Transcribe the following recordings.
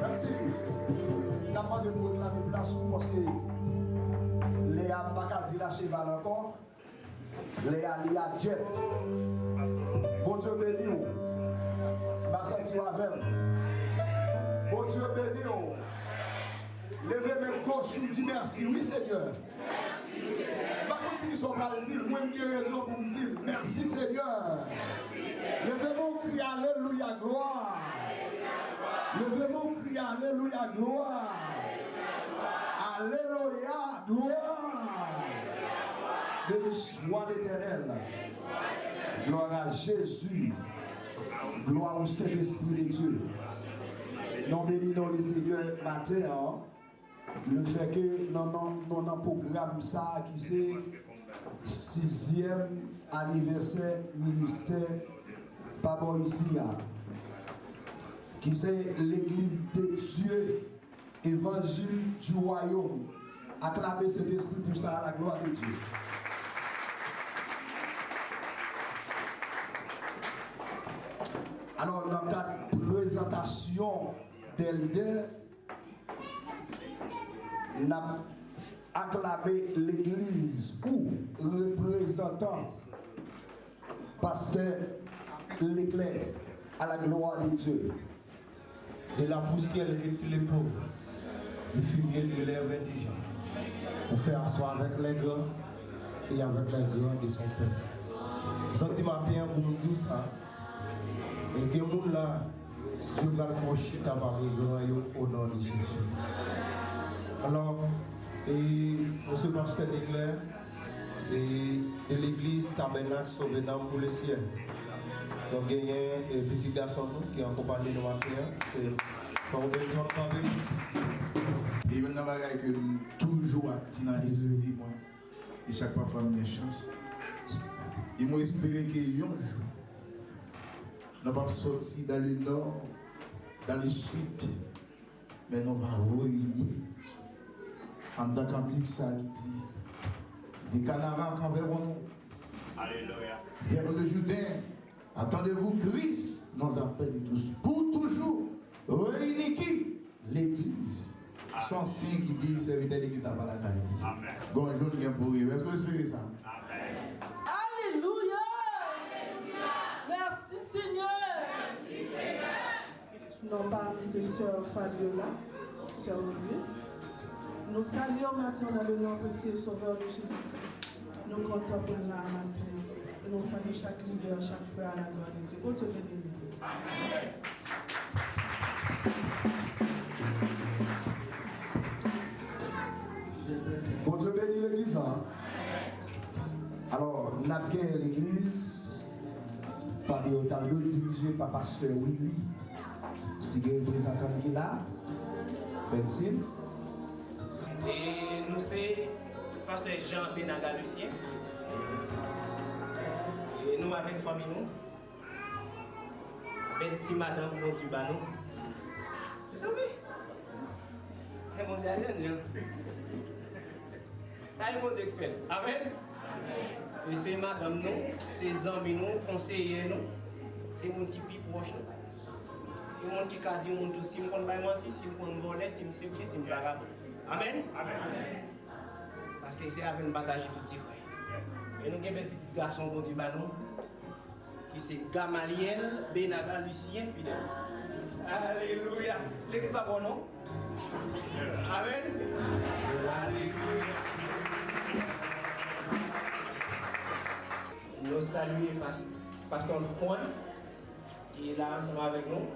Merci. Il n'a pas de pour réclamer place parce que Léa n'a pas dit la cheval encore. Léa jet. Bon Dieu béni. Ma senti avec. Bon Dieu béni. Levez mes gauches, je dis merci. Oui Seigneur. Par contre, qui sont pas le dire, moi j'ai raison pour me dire merci Seigneur. Levez mon cri Alléluia gloire. Levez mon cri Alléluia gloire. Alléluia gloire. Béni soit l'Éternel. Gloire à Jésus. Gloire au Saint-Esprit de Dieu. Nous bénissons le Seigneur matin. Le fait que nous avons un programme ça qui c'est 6e anniversaire ministère Papa ici qui c'est l'église de Dieu évangile du royaume. Acclamez cet esprit pour ça à la gloire de Dieu. Alors dans la présentation des leaders, nous avons acclamé l'église ou représentant pasteur l'éclair à la gloire de Dieu. De la poussière vêtit les pauvres, du fumier de l'air indigent, pour faire asseoir avec les grands et avec les grands de son peuple. Senti matin pour nous dire ça, et des gens là, je vais faire chita par les grands au nom de Jésus. Alors, monsieur pasteur d'éclair de l'église Tabernacle Sauvé-Dame pour le ciel. Donc, il y a un petit garçon qui est en compagnie de ma fille. C'est pour besoin de et il y a un bagage que toujours actif dans l'esprit, moi. Et chaque fois, je fais une chance. Et moi, j'espère que un jour, nous ne pas sortir dans le nord, dans le sud, mais nous allons réunir. En tant qu'antique, ça qui dit des canards qu'enverrons nous. Alléluia. Vers le Jourdain, attendez-vous Christ, nous appelle tous. Pour toujours, réunir qui? L'église. Son signe qui dit serviteur d'église à la caille. Amen. Bonjour, nous pour rire. Est-ce que vous espérez ça? Amen. Alléluia. Merci Seigneur. Merci Seigneur. Non pas c'est sœur Fabiola, sœur Auguste. Nous saluons maintenant dans le nom précieux et sauveur de Jésus. Nous comptons pour nous matin. Et nous saluons chaque leader, chaque frère à la gloire de Dieu. Bon Dieu béni. Amen. Bon Dieu bénit l'église. Alors, nous avons l'église par le taldo dirigé par pasteur Willy. Si vous avez un représentant qui est là, Benzine. Et nous c'est pasteur Jean Benaga Lucien. Et nous avec famille nous. Petit madame bon du banon. C'est ça oui. C'est bon Dieu Jean. Ça est bon Dieu qui fait. Amen. Et c'est madame nous, c'est amis nous, conseillers nous. C'est monde qui plus proche nous. Et monde qui a dit monde si me connaît pas mentir, si me connaît voler, si me séduire, si me bagarre. Amen. Amen. Parce que c'est avec une bataille tout de suite. Et nous avons un petit garçon bon Dieu banon qui c'est Gamaliel Benaga Lucien fidèle. Alléluia. L'église pas bon non? Amen. Alléluia. Nous saluons Pasteur Juan qui est là ensemble avec nous.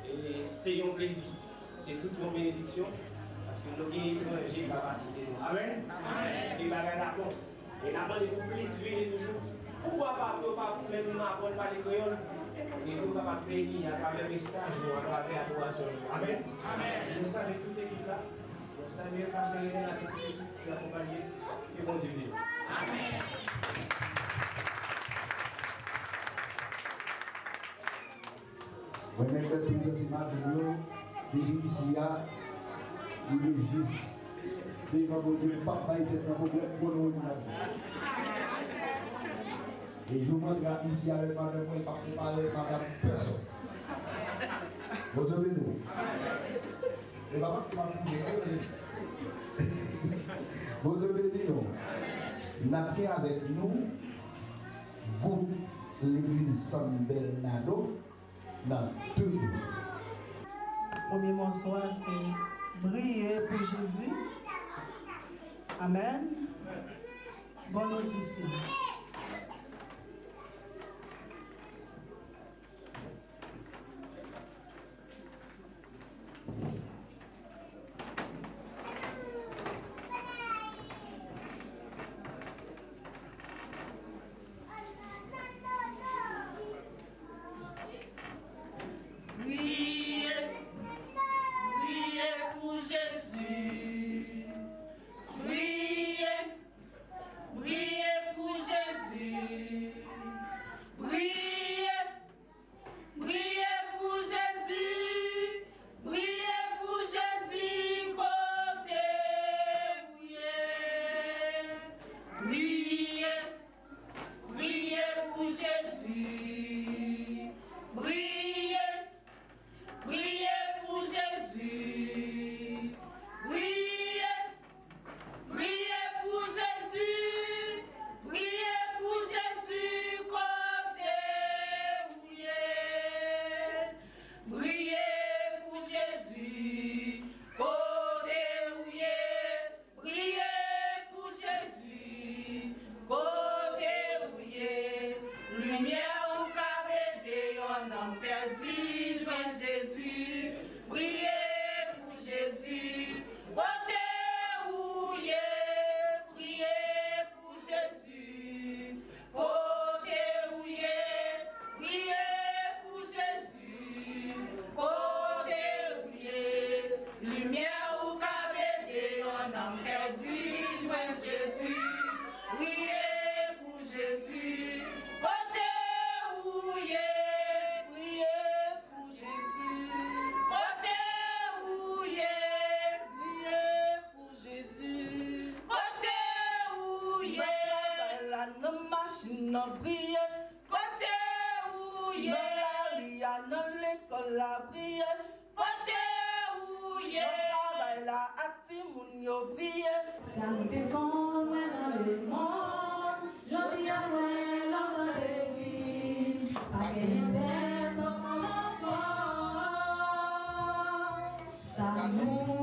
Et c'est un plaisir. C'est toute une bénédiction. Parce que nous avons étrangers qui vont assister nous. Amen. Amen. Et bien, d'accord. Et nous avons des plaisirs venir toujours. Pourquoi pas nous faire nous apprendre par les créoles? Et nous avons béni à travers le message, à travers l'adoration. Amen. Amen. Nous saluons toute l'équipe là. Nous saluons Pasteur René, la petite équipe qui l'accompagne. Que bon Dieu bénisse. Amen. Vous avez le président de Mario, de l'Isia, du Régis. devant mon Dieu, papa était dans mon problème pour nous. Et je m'engage ici avec madame, je ne vais pas parler madame personne. Vous avez nous. Et pas parce que ma fille vous avez dit nous. N'a bien avec nous, groupe l'église San Bernardo, dans 2 jours. Premier morceau, c'est briller pour Jésus. Amen. Bonne audition. Ça me défend, moi dans le monde. Je dis à moi, l'homme dans l'église. Pas qu'un d'être dans son rapport. Ça nous